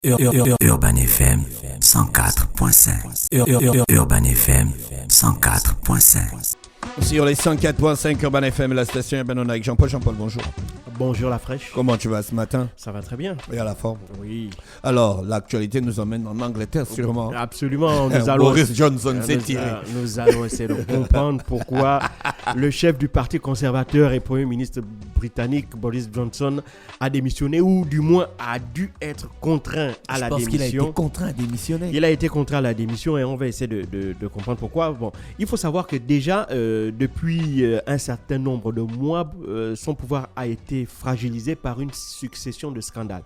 Urban FM 104.5. Urban FM 104.5. Sur les 104.5 Urban FM, la station Urban avec Jean-Paul. Jean-Paul, bonjour. Bonjour la fraîche. Comment tu vas ce matin? Ça va très bien. Et à la forme? Oui. Alors, l'actualité nous emmène en Angleterre, sûrement. Absolument. Boris Johnson s'est tiré. Nous allons essayer de comprendre pourquoi le chef du Parti conservateur et Premier ministre britannique, Boris Johnson, a démissionné ou du moins a dû être contraint à la démission. Je pense qu'il a été contraint à démissionner. Il a été contraint à la démission et on va essayer de comprendre pourquoi. Bon, il faut savoir que déjà, depuis un certain nombre de mois, son pouvoir a été fragilisé par une succession de scandales.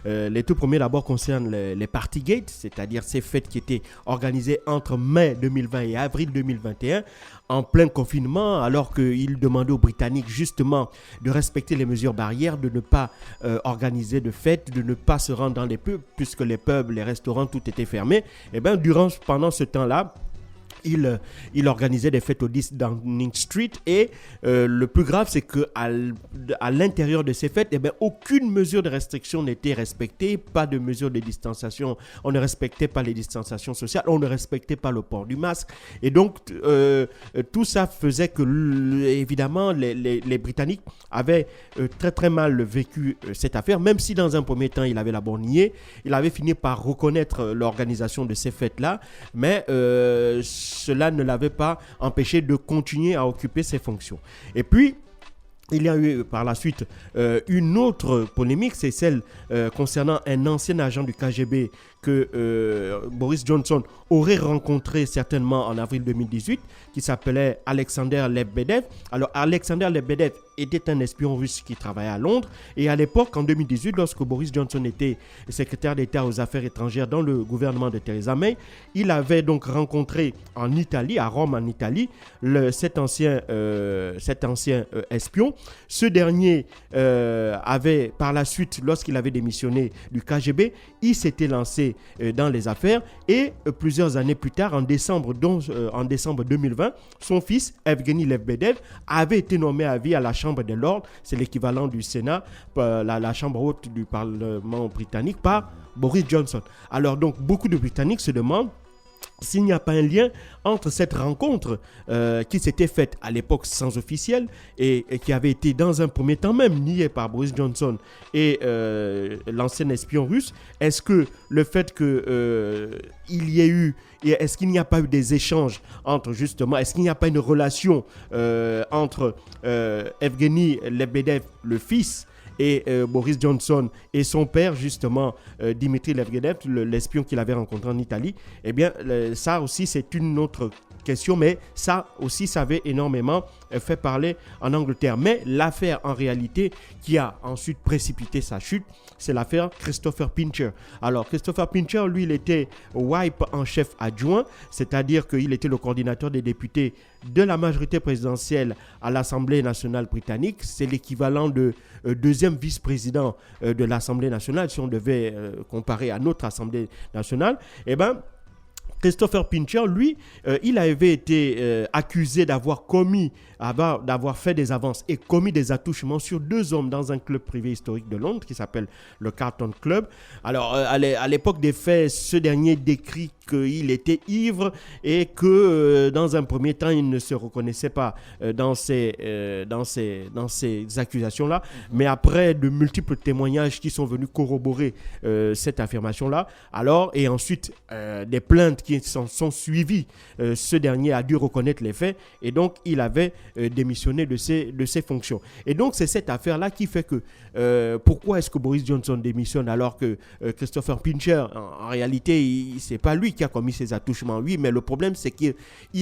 Les tout premiers d'abord concernent les Partygate, c'est-à-dire ces fêtes qui étaient organisées entre mai 2020 et avril 2021, en plein confinement, alors qu'il demandait aux Britanniques justement de respecter les mesures barrières, de ne pas organiser de fêtes, de ne pas se rendre dans les pubs, puisque les pubs, les restaurants, tout était fermé. Et bien, pendant ce temps-là, il organisait des fêtes au 10 Downing Street et le plus grave, c'est qu'à l'intérieur de ces fêtes, aucune mesure de restriction n'était respectée, pas de mesure de distanciation, on ne respectait pas les distanciations sociales, on ne respectait pas le port du masque. Et donc, tout ça faisait que, évidemment, les Britanniques avaient très très mal vécu cette affaire, même si dans un premier temps, il avait d'abord nié, il avait fini par reconnaître l'organisation de ces fêtes-là, mais cela ne l'avait pas empêché de continuer à occuper ses fonctions. Et puis, il y a eu par la suite une autre polémique, c'est celle concernant un ancien agent du KGB que Boris Johnson aurait rencontré certainement en avril 2018, qui s'appelait Alexander Lebedev. Alors, Alexander Lebedev était un espion russe qui travaillait à Londres. Et à l'époque, en 2018, lorsque Boris Johnson était secrétaire d'État aux Affaires étrangères dans le gouvernement de Theresa May, il avait donc rencontré en Italie, à Rome en Italie, cet ancien espion. Ce dernier avait, par la suite, lorsqu'il avait démissionné du KGB, il s'était lancé dans les affaires et plusieurs années plus tard, en décembre 2020, son fils, Evgeny Lebedev, avait été nommé à vie à la Chambre des Lords, c'est l'équivalent du Sénat, la Chambre haute du Parlement britannique, par Boris Johnson. Alors donc, beaucoup de Britanniques se demandent s'il n'y a pas un lien entre cette rencontre qui s'était faite à l'époque sans officiel et qui avait été dans un premier temps même niée par Boris Johnson et l'ancien espion russe. Est-ce que le fait qu'il y ait eu, est-ce qu'il n'y a pas eu des échanges entre justement, est-ce qu'il n'y a pas une relation entre Evgeny Lebedev, le fils, et Boris Johnson et son père justement Dimitri Lebedev, l'espion qu'il avait rencontré en Italie? Eh bien ça aussi c'est une autre question, mais ça aussi ça avait énormément fait parler en Angleterre. Mais l'affaire en réalité qui a ensuite précipité sa chute, c'est l'affaire Christopher Pincher. Alors Christopher Pincher, lui, il était whip en chef adjoint, c'est-à-dire qu'il était le coordinateur des députés de la majorité présidentielle à l'Assemblée nationale britannique. C'est l'équivalent de deuxième vice-président de l'Assemblée nationale, si on devait comparer à notre Assemblée nationale. Eh bien, Christopher Pincher, lui, il avait été accusé d'avoir fait des avances et commis des attouchements sur deux hommes dans un club privé historique de Londres qui s'appelle le Carlton Club. Alors, à l'époque des faits, ce dernier décrit qu'il était ivre et que dans un premier temps, il ne se reconnaissait pas dans ces accusations-là. Mais après de multiples témoignages qui sont venus corroborer cette affirmation-là, et ensuite des plaintes qui sont suivies, ce dernier a dû reconnaître les faits et donc il avait démissionné de ses fonctions. Et donc c'est cette affaire-là qui fait que pourquoi est-ce que Boris Johnson démissionne alors que Christopher Pincher, en réalité, c'est pas lui qui a commis ces attouchements, oui, mais le problème c'est qu'il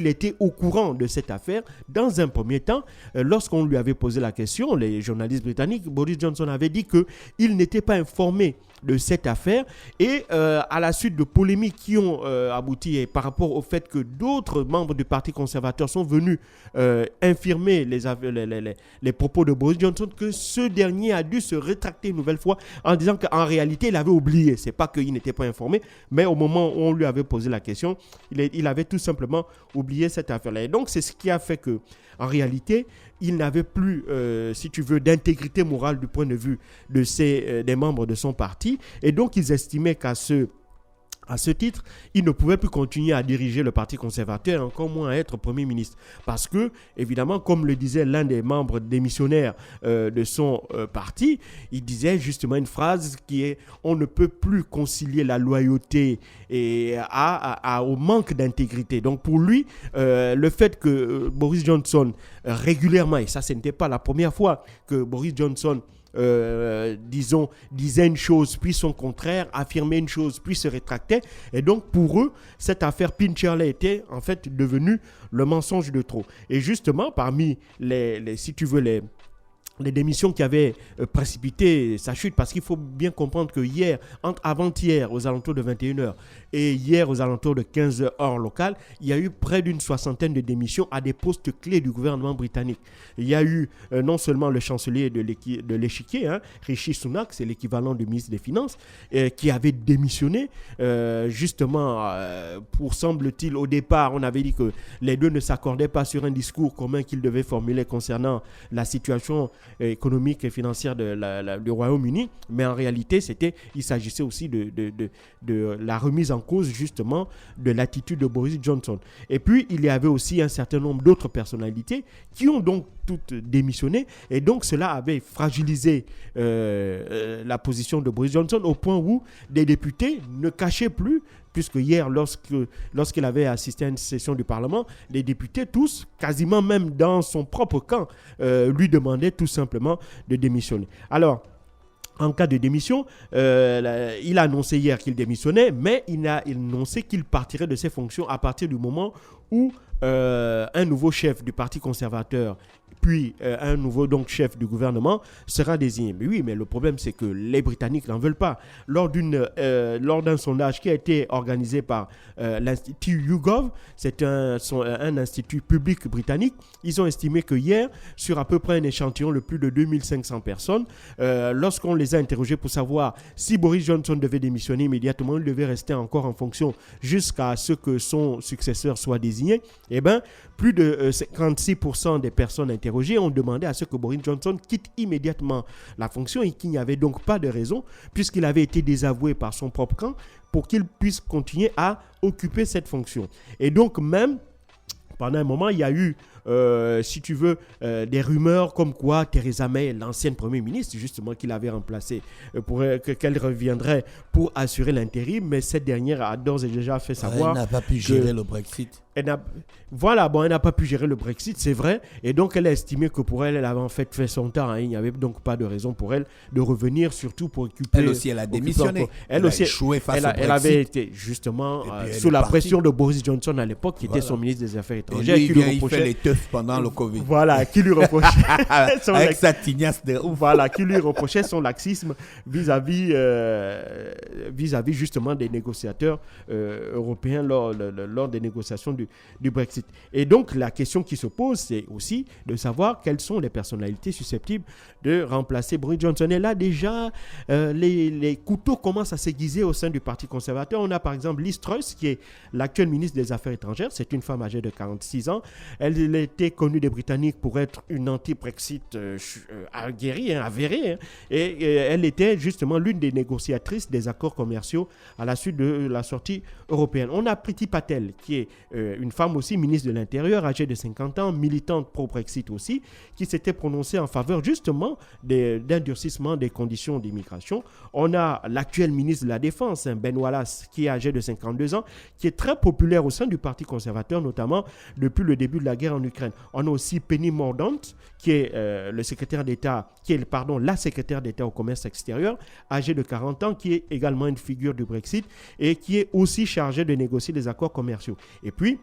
était au courant de cette affaire. Dans un premier temps, lorsqu'on lui avait posé la question, les journalistes britanniques, Boris Johnson avait dit qu'il n'était pas informé de cette affaire et à la suite de polémiques qui ont abouti par rapport au fait que d'autres membres du Parti conservateur sont venus infirmer les propos de Boris Johnson, que ce dernier a dû se rétracter une nouvelle fois en disant qu'en réalité il avait oublié. C'est pas qu'il n'était pas informé, mais au moment où on lui avait avait posé la question, il avait tout simplement oublié cette affaire-là. Et donc, c'est ce qui a fait que, en réalité, il n'avait plus, si tu veux, d'intégrité morale du point de vue des membres de son parti. Et donc, ils estimaient qu'à ce titre, il ne pouvait plus continuer à diriger le Parti conservateur, encore moins à être Premier ministre. Parce que, évidemment, comme le disait l'un des membres démissionnaires de son parti, il disait justement une phrase qui est « On ne peut plus concilier la loyauté au manque d'intégrité ». Donc pour lui, le fait que Boris Johnson régulièrement, et ça ce n'était pas la première fois que Boris Johnson disait une chose puis son contraire, affirmait une chose puis se rétractait, et donc pour eux cette affaire Pincherley était en fait devenue le mensonge de trop. Et justement parmi si tu veux les démissions qui avaient précipité sa chute, parce qu'il faut bien comprendre que avant-hier aux alentours de 21h et hier aux alentours de 15h heure locale, il y a eu près d'une soixantaine de démissions à des postes clés du gouvernement britannique. Il y a eu non seulement le chancelier de l'échiquier, Rishi Sunak, c'est l'équivalent du ministre des Finances, qui avait démissionné justement pour, semble-t-il, au départ, on avait dit que les deux ne s'accordaient pas sur un discours commun qu'ils devaient formuler concernant la situation économique et financière du Royaume-Uni, mais en réalité, il s'agissait aussi de la remise en cause justement de l'attitude de Boris Johnson. Et puis, il y avait aussi un certain nombre d'autres personnalités qui ont donc toutes démissionné, et donc cela avait fragilisé la position de Boris Johnson au point où des députés ne cachaient plus, puisque hier, lorsqu'il avait assisté à une session du Parlement, les députés tous, quasiment même dans son propre camp, lui demandaient tout simplement de démissionner. Alors, en cas de démission, il a annoncé hier qu'il démissionnait, mais il a annoncé qu'il partirait de ses fonctions à partir du moment où un nouveau chef du Parti conservateur, puis un nouveau chef du gouvernement sera désigné. Mais oui, mais le problème c'est que les Britanniques n'en veulent pas. Lors d'un sondage qui a été organisé par l'Institut YouGov, c'est un institut public britannique, ils ont estimé que hier, sur à peu près un échantillon de plus de 2500 personnes, lorsqu'on les a interrogés pour savoir si Boris Johnson devait démissionner immédiatement, il devait rester encore en fonction jusqu'à ce que son successeur soit désigné, eh bien, plus de 56% des personnes interrogées ont demandé à ce que Boris Johnson quitte immédiatement la fonction, et qu'il n'y avait donc pas de raison, puisqu'il avait été désavoué par son propre camp, pour qu'il puisse continuer à occuper cette fonction. Et donc même, pendant un moment, il y a eu, si tu veux, des rumeurs comme quoi Theresa May, l'ancienne Premier ministre, justement, qu'il avait remplacée, qu'elle reviendrait pour assurer l'intérim, mais cette dernière a d'ores et déjà fait savoir... Elle n'a pas pu gérer le Brexit. Elle n'a pas pu gérer le Brexit, c'est vrai, et donc elle a estimé que pour elle avait en fait son temps, il n'y avait donc pas de raison pour elle de revenir, surtout pour occuper... Elle aussi, elle a démissionné. Elle aussi, a échoué face au Brexit. Elle avait été justement sous la pression de Boris Johnson à l'époque, qui était son ministre des Affaires étrangères. Et lui, il fait les teufs pendant le Covid. Voilà, qui lui reprochait... Avec sa tignasse de ouf. Voilà, qui lui reprochait son laxisme vis-à-vis justement des négociateurs européens lors des négociations du Brexit. Et donc, la question qui se pose, c'est aussi de savoir quelles sont les personnalités susceptibles de remplacer Boris Johnson. Et là, déjà, les couteaux commencent à s'aiguiser au sein du Parti conservateur. On a par exemple Liz Truss, qui est l'actuelle ministre des Affaires étrangères. C'est une femme âgée de 46 ans. Elle était connue des Britanniques pour être une anti-Brexit aguerrie, avérée. Et elle était justement l'une des négociatrices des accords commerciaux à la suite de la sortie européenne. On a Priti Patel, qui est une femme aussi ministre de l'Intérieur, âgée de 50 ans, militante pro-Brexit aussi, qui s'était prononcée en faveur justement d'un durcissement des conditions d'immigration. On a l'actuel ministre de la Défense, Ben Wallace, qui est âgé de 52 ans, qui est très populaire au sein du Parti conservateur, notamment depuis le début de la guerre en Ukraine. On a aussi Penny Mordaunt, qui est la secrétaire d'État au commerce extérieur, âgée de 40 ans, qui est également une figure du Brexit et qui est aussi chargée de négocier des accords commerciaux. Et puis,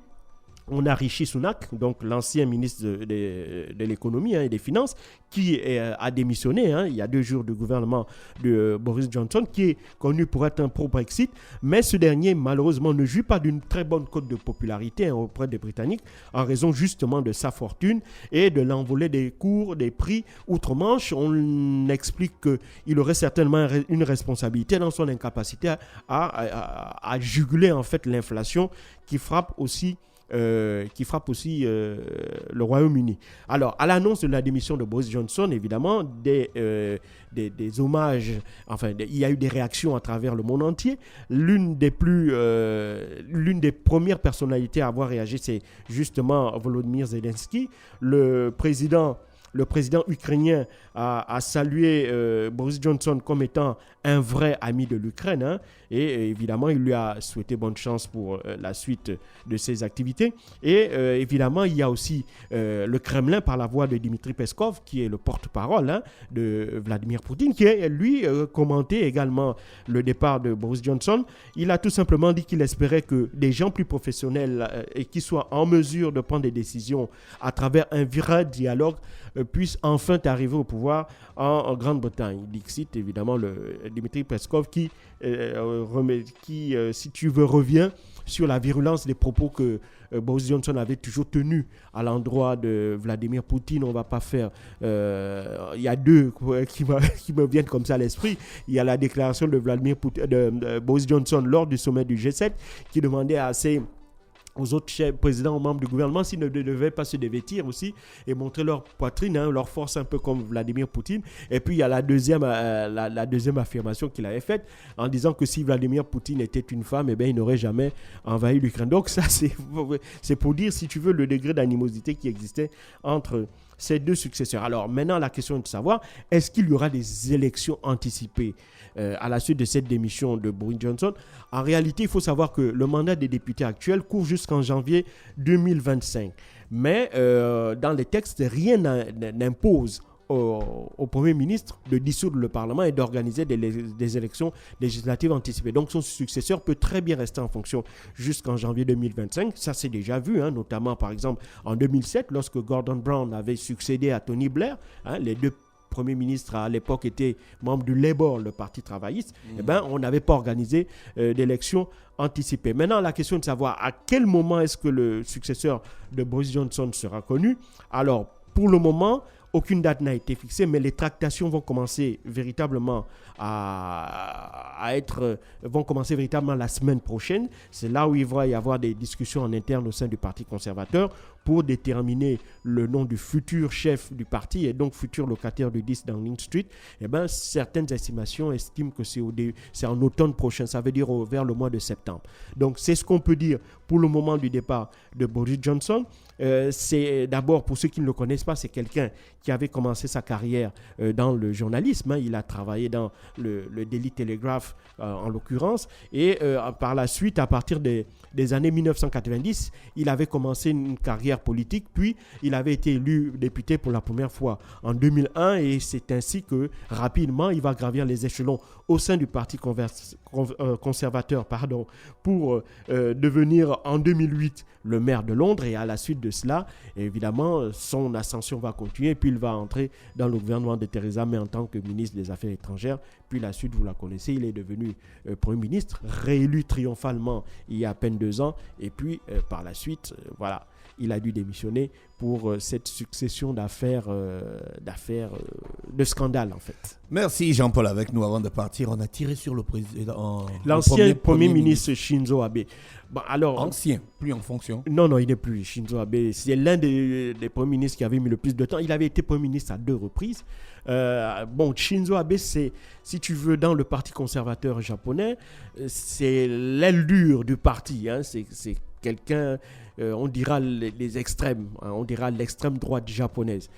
on a Rishi Sunak, donc l'ancien ministre de l'économie et des finances, qui a démissionné il y a 2 jours du gouvernement de Boris Johnson, qui est connu pour être un pro-Brexit, mais ce dernier, malheureusement, ne jouit pas d'une très bonne cote de popularité auprès des Britanniques, en raison justement de sa fortune et de l'envolée des cours, des prix outre-Manche. On explique qu'il aurait certainement une responsabilité dans son incapacité à juguler en fait l'inflation qui frappe aussi le Royaume-Uni. Alors, à l'annonce de la démission de Boris Johnson, évidemment, des hommages, il y a eu des réactions à travers le monde entier. L'une des premières personnalités à avoir réagi, c'est justement Volodymyr Zelensky, le président ukrainien a salué Boris Johnson comme étant un vrai ami de l'Ukraine, et évidemment il lui a souhaité bonne chance pour la suite de ses activités. Et évidemment il y a aussi le Kremlin par la voix de Dmitry Peskov, qui est le porte-parole de Vladimir Poutine, qui a lui commenté également le départ de Boris Johnson. Il a tout simplement dit qu'il espérait que des gens plus professionnels et qui soient en mesure de prendre des décisions à travers un vrai dialogue puissent enfin arriver au pouvoir en Grande-Bretagne. Dixit, évidemment, le Dmitry Peskov qui, si tu veux, revient sur la virulence des propos que Boris Johnson avait toujours tenus à l'endroit de Vladimir Poutine. On ne va pas faire... Il y a 2 qui me viennent comme ça à l'esprit. Il y a la déclaration de Boris Johnson lors du sommet du G7 qui demandait aux autres chefs, présidents ou membres du gouvernement s'ils ne devaient pas se dévêtir aussi et montrer leur poitrine, leur force, un peu comme Vladimir Poutine. Et puis il y a la deuxième affirmation qu'il avait faite en disant que si Vladimir Poutine était une femme, il n'aurait jamais envahi l'Ukraine. Donc ça, c'est pour dire, si tu veux, le degré d'animosité qui existait entre ces 2 successeurs. Alors maintenant, la question est de savoir, est-ce qu'il y aura des élections anticipées à la suite de cette démission de Boris Johnson? En réalité, il faut savoir que le mandat des députés actuels court jusqu'en janvier 2025. Mais dans les textes, rien n'impose au Premier ministre de dissoudre le Parlement et d'organiser des élections législatives anticipées. Donc son successeur peut très bien rester en fonction jusqu'en janvier 2025. Ça c'est déjà vu, notamment par exemple en 2007, lorsque Gordon Brown avait succédé à Tony Blair. Les 2 premiers ministres à l'époque étaient membres du Labour, le parti travailliste. On n'avait pas organisé d'élections anticipées. Maintenant, la question est de savoir à quel moment est-ce que le successeur de Boris Johnson sera connu. Alors, pour le moment, aucune date n'a été fixée, mais les tractations vont commencer véritablement vont commencer véritablement la semaine prochaine. C'est là où il va y avoir des discussions en interne au sein du Parti conservateur pour déterminer le nom du futur chef du parti et donc futur locataire du 10 Downing Street. Certaines estimations estiment que c'est en automne prochain, ça veut dire vers le mois de septembre. Donc c'est ce qu'on peut dire pour le moment du départ de Boris Johnson. C'est d'abord, pour ceux qui ne le connaissent pas, c'est quelqu'un qui avait commencé sa carrière dans le journalisme. Il a travaillé dans le Daily Telegraph en l'occurrence, et par la suite, à partir des années 1990, il avait commencé une carrière politique, puis il avait été élu député pour la première fois en 2001, et c'est ainsi que rapidement il va gravir les échelons au sein du Parti conservateur pour devenir en 2008 le maire de Londres, et à la suite de cela, évidemment, son ascension va continuer, puis il va entrer dans le gouvernement de Theresa May en tant que ministre des Affaires étrangères. Puis la suite, vous la connaissez, il est devenu Premier ministre, réélu triomphalement il y a à peine 2 ans, et puis par la suite, il a dû démissionner pour cette succession d'affaires, de scandales en fait. Merci Jean-Paul. Avec nous avant de partir, on a tiré sur le président, l'ancien premier ministre Shinzo Abe. Ancien, plus en fonction. Non, il n'est plus. Shinzo Abe, c'est l'un des premiers ministres qui avait mis le plus de temps. Il avait été premier ministre à 2 reprises. Shinzo Abe, c'est, si tu veux, dans le Parti conservateur japonais, c'est l'aile dure du parti. C'est quelqu'un, on dira les extrêmes, on dira l'extrême droite japonaise.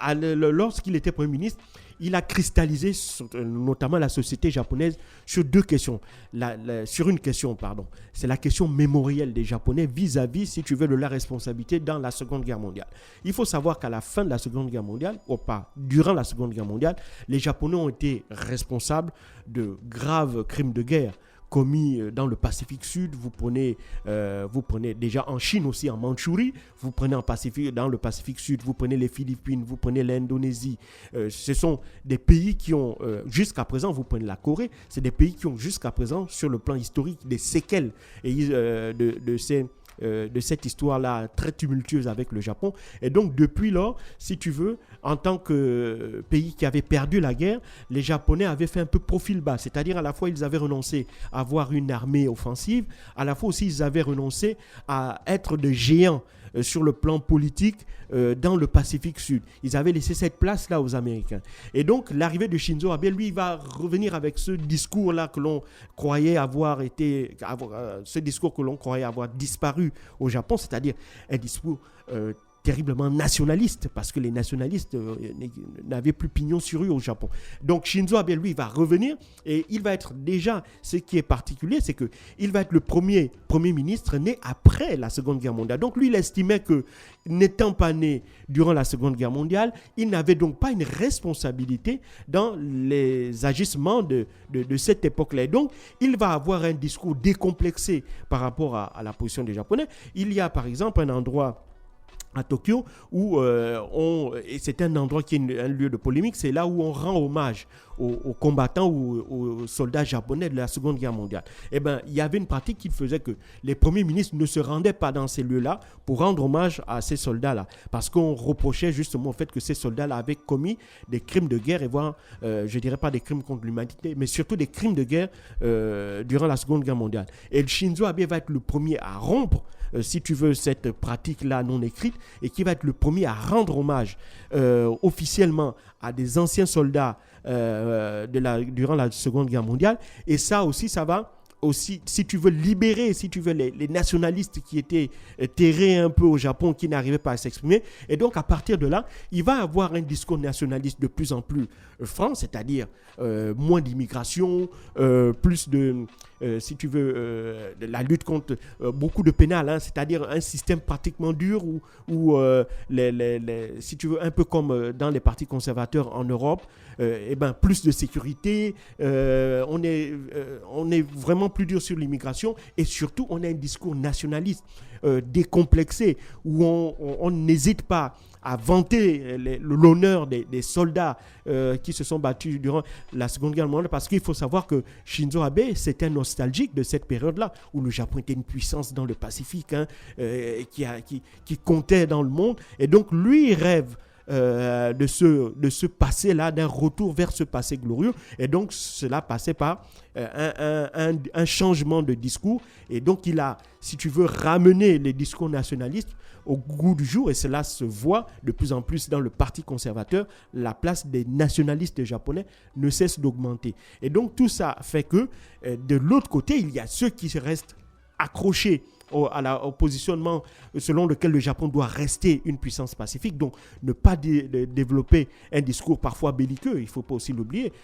Lorsqu'il était Premier ministre, il a cristallisé notamment la société japonaise sur 2 questions. Sur une question, c'est la question mémorielle des Japonais vis-à-vis, si tu veux, de la responsabilité dans la Seconde Guerre mondiale. Il faut savoir qu'à la fin de la Seconde Guerre mondiale, durant la Seconde Guerre mondiale, les Japonais ont été responsables de graves crimes de guerre commis dans le Pacifique Sud, vous prenez déjà en Chine aussi, en Mandchourie, vous prenez dans le Pacifique Sud, vous prenez les Philippines, vous prenez l'Indonésie. Ce sont des pays qui ont, jusqu'à présent, vous prenez la Corée, c'est des pays qui ont jusqu'à présent, sur le plan historique, des séquelles de cette histoire-là très tumultueuse avec le Japon. Et donc, depuis lors, si tu veux, en tant que pays qui avait perdu la guerre, les Japonais avaient fait un peu profil bas. C'est-à-dire, à la fois, ils avaient renoncé à avoir une armée offensive, à la fois aussi, ils avaient renoncé à être des géants sur le plan politique dans le Pacifique Sud. Ils avaient laissé cette place-là aux Américains. Et donc, l'arrivée de Shinzo Abe, lui, il va revenir avec ce discours-là que l'on croyait ce discours que l'on croyait avoir disparu au Japon, c'est-à-dire un discours terriblement nationaliste, parce que les nationalistes n'avaient plus pignon sur rue au Japon. Donc Shinzo Abe, lui, va revenir et il va être déjà, ce qui est particulier, c'est qu'il va être le premier ministre né après la Seconde Guerre mondiale. Donc lui, il estimait que, n'étant pas né durant la Seconde Guerre mondiale, il n'avait donc pas une responsabilité dans les agissements de cette époque-là. Et donc, il va avoir un discours décomplexé par rapport à la position des Japonais. Il y a par exemple un endroit à Tokyo où et c'est un endroit qui est un lieu de polémique, c'est là où on rend hommage aux combattants ou aux soldats japonais de la Seconde Guerre mondiale. Eh bien, il y avait une pratique qui faisait que les premiers ministres ne se rendaient pas dans ces lieux-là pour rendre hommage à ces soldats-là, parce qu'on reprochait justement au fait que ces soldats-là avaient commis des crimes de guerre, et voire, je dirais pas des crimes contre l'humanité, mais surtout des crimes de guerre durant la Seconde Guerre mondiale. Et Shinzo Abe va être le premier à rompre, si tu veux, cette pratique-là non écrite, et qui va être le premier à rendre hommage officiellement à des anciens soldats durant la Seconde Guerre mondiale. Et ça aussi, ça va aussi, si tu veux, libérer, si tu veux, les nationalistes qui étaient terrés un peu au Japon, qui n'arrivaient pas à s'exprimer. Et donc, à partir de là, il va avoir un discours nationaliste de plus en plus franc, c'est-à-dire moins d'immigration, plus de, si tu veux, de la lutte contre beaucoup de pénal, hein, c'est-à-dire un système pratiquement dur où si tu veux, un peu comme dans les partis conservateurs en Europe, plus de sécurité, on est vraiment plus dur sur l'immigration, et surtout on a un discours nationaliste décomplexé où on n'hésite pas à vanter l'honneur des soldats qui se sont battus durant la Seconde Guerre mondiale, parce qu'il faut savoir que Shinzo Abe, c'est un nostalgique de cette période-là où le Japon était une puissance dans le Pacifique, hein, qui comptait dans le monde, et donc lui il rêve de ce passé-là, d'un retour vers ce passé glorieux. Et donc, cela passait par un changement de discours. Et donc, il a, si tu veux, ramené les discours nationalistes au goût du jour. Et cela se voit de plus en plus dans le Parti conservateur. La place des nationalistes japonais ne cesse d'augmenter. Et donc, tout ça fait que, de l'autre côté, il y a ceux qui restent accrochés au positionnement selon lequel le Japon doit rester une puissance pacifique, donc ne pas développer un discours parfois belliqueux. Il ne faut pas aussi l'oublier.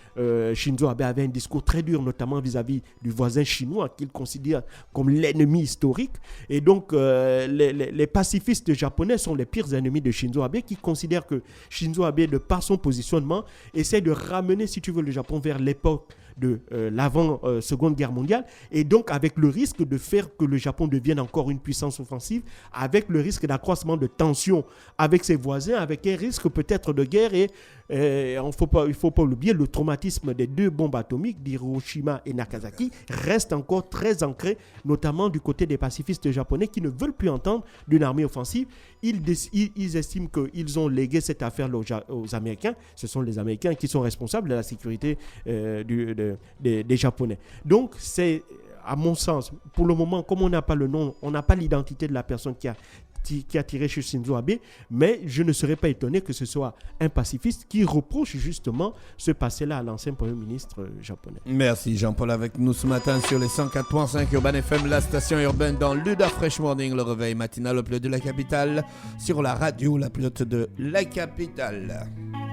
Shinzo Abe avait un discours très dur, notamment vis-à-vis du voisin chinois qu'il considère comme l'ennemi historique. Et donc, les pacifistes japonais sont les pires ennemis de Shinzo Abe, qui considèrent que Shinzo Abe, de par son positionnement, essaie de ramener, si tu veux, le Japon vers l'époque de l'avant-Seconde Guerre mondiale, et donc avec le risque de faire que le Japon devienne encore une puissance offensive, avec le risque d'accroissement de tensions avec ses voisins, avec un risque peut-être de guerre, et il ne faut pas l'oublier, le traumatisme des 2 bombes atomiques d'Hiroshima et Nagasaki reste encore très ancré, notamment du côté des pacifistes japonais qui ne veulent plus entendre d'une armée offensive. Ils estiment qu'ils ont légué cette affaire aux Américains. Ce sont les Américains qui sont responsables de la sécurité des Japonais. Donc, c'est, à mon sens, pour le moment, comme on n'a pas le nom, on n'a pas l'identité de la personne qui a tiré chez Shinzo Abe, mais je ne serais pas étonné que ce soit un pacifiste qui reproche justement ce passé-là à l'ancien Premier ministre japonais. Merci Jean-Paul avec nous ce matin sur les 104.5 Urban FM, la station urbaine dans l'UDA Fresh Morning, le réveil matinal au plus haut de la capitale, sur la radio la plus haute de la capitale.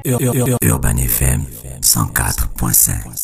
Urban FM 104.5.